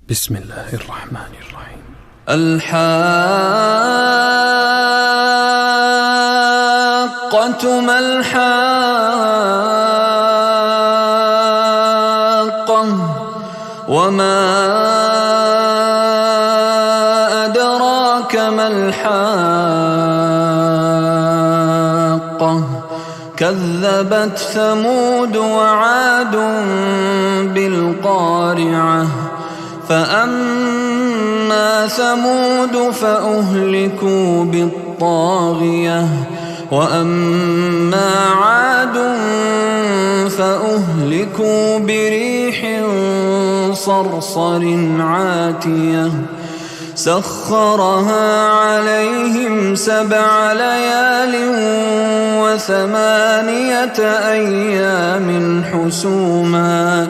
بسم الله الرحمن الرحيم. الحاقة ما الحاقة وما أدراك ما الحاقة كذبت ثمود وعاد بالقارعة فأما ثمود فأهلكوا بالطاغية وأما عاد فأهلكوا بريح صرصر عاتية سخرها عليهم 7 ليال و8 أيام حسوما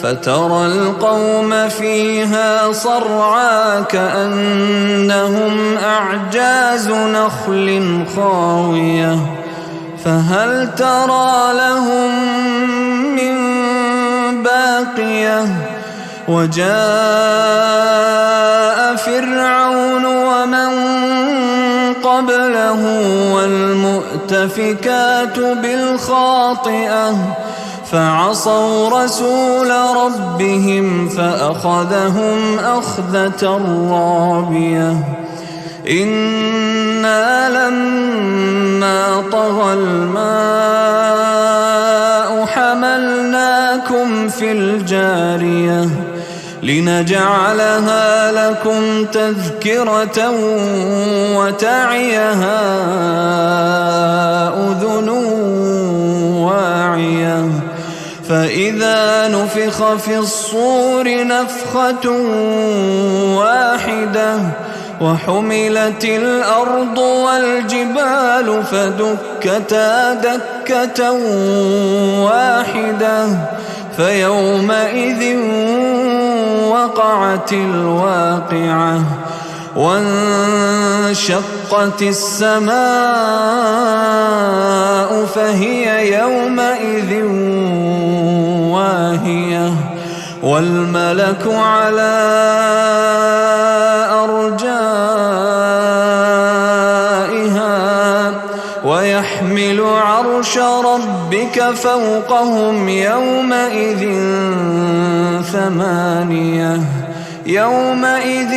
فترى القوم فيها صرعى كأنهم أعجاز نخل خاوية فهل ترى لهم من باقية وجاء فرعون ومن قبله والمؤتفكات بالخاطئة فعصوا رسول ربهم فأخذهم أخذة رابية إنا لما طغى الماء حملناكم في الجارية لنجعلها لكم تذكرة وتعيها أذن واعية فإذا نفخ في الصور نفخة واحدة وحملت الأرض والجبال فدكتا دكة واحدة فيومئذ وقعت الواقعة وانشقت السماء فهي يومئذ واهية والملك على أرجائها ويحمل عرش ربك فوقهم يومئذ 8 يومئذ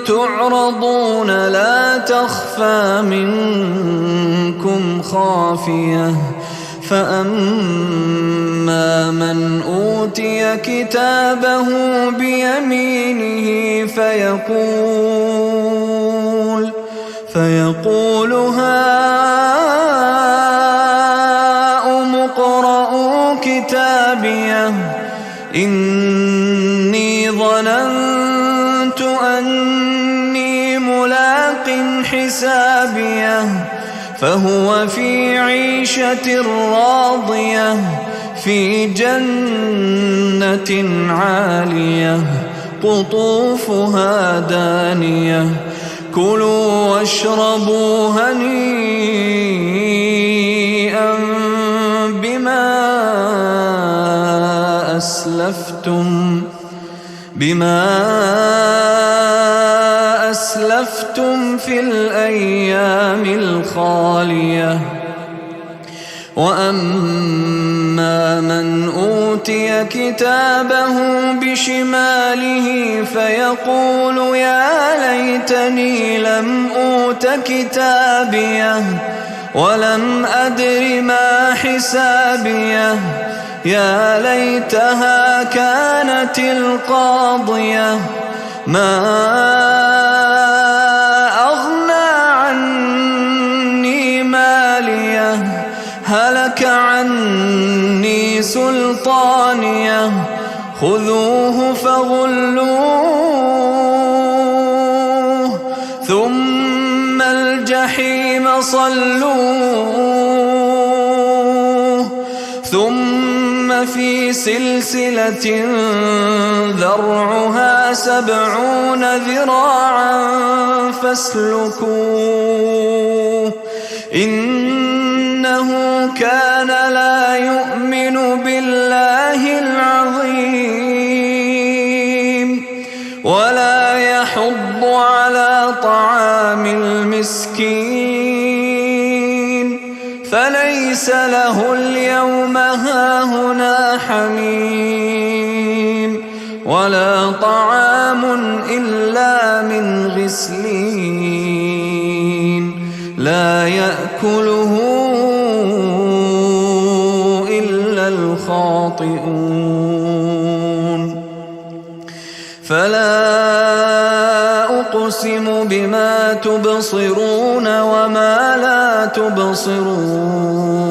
تعرضون لا تخفى منكم خافية فأما من أوتي كتابه بيمينه فيقول هاؤم اقرءوا كتابيه إني ظننت أني ملاق حسابيه فهو في عيشة راضية في جنة عالية قطوفها دانية كلوا واشربوا هنيئا بما أسلفتم في الأيام الخالية وأما من أوتي كتابه بشماله فيقول يا ليتني لم أوت كتابيه ولم أدر ما حسابيه يا ليتها كانت القاضية ما أغنى عني ماليه هلك عني سلطانيه خذوه فغلوه ثم الجحيم صلوه ثم في سلسلة ذرعها 70 ذراعا فاسلكوه إنه كان لا يؤمن بالله العظيم ولا يحض على طعام المسكين فليس له اليوم هاهنا حميم ولا طعام إلا من غسلين لا يأكله إلا الخاطئون فلا أقسم بما تبصرون وما لا تبصرون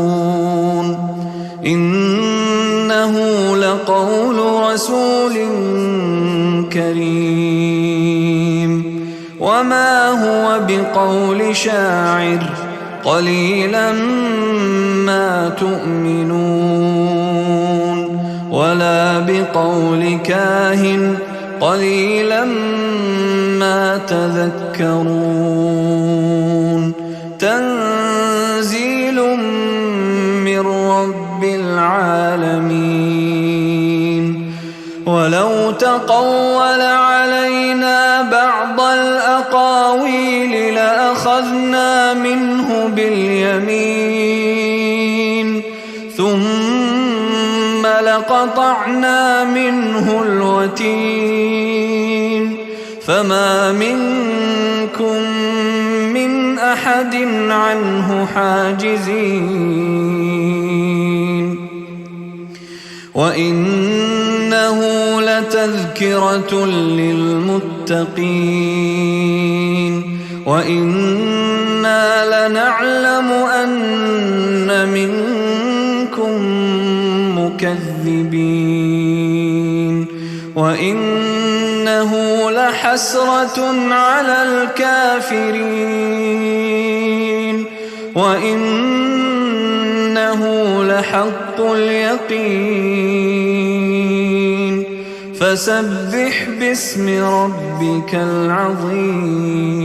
إنه لقول رسول كريم وما هو بقول شاعر قليلا ما تؤمنون ولا بقول كاهن قليلا ما تذكرون تنزيل من رب العالمين ولو تقول علينا بعض الأقاويل لأخذنا منه باليمين ثم لقطعنا منه الوتين فما منكم من أحد عنه حاجزين وإنه لتذكرة للمتقين وإنا لنعلم أن منكم مكذبين وإنه لحسرة على الكافرين وإنه لحق اليقين فسبح باسم ربك العظيم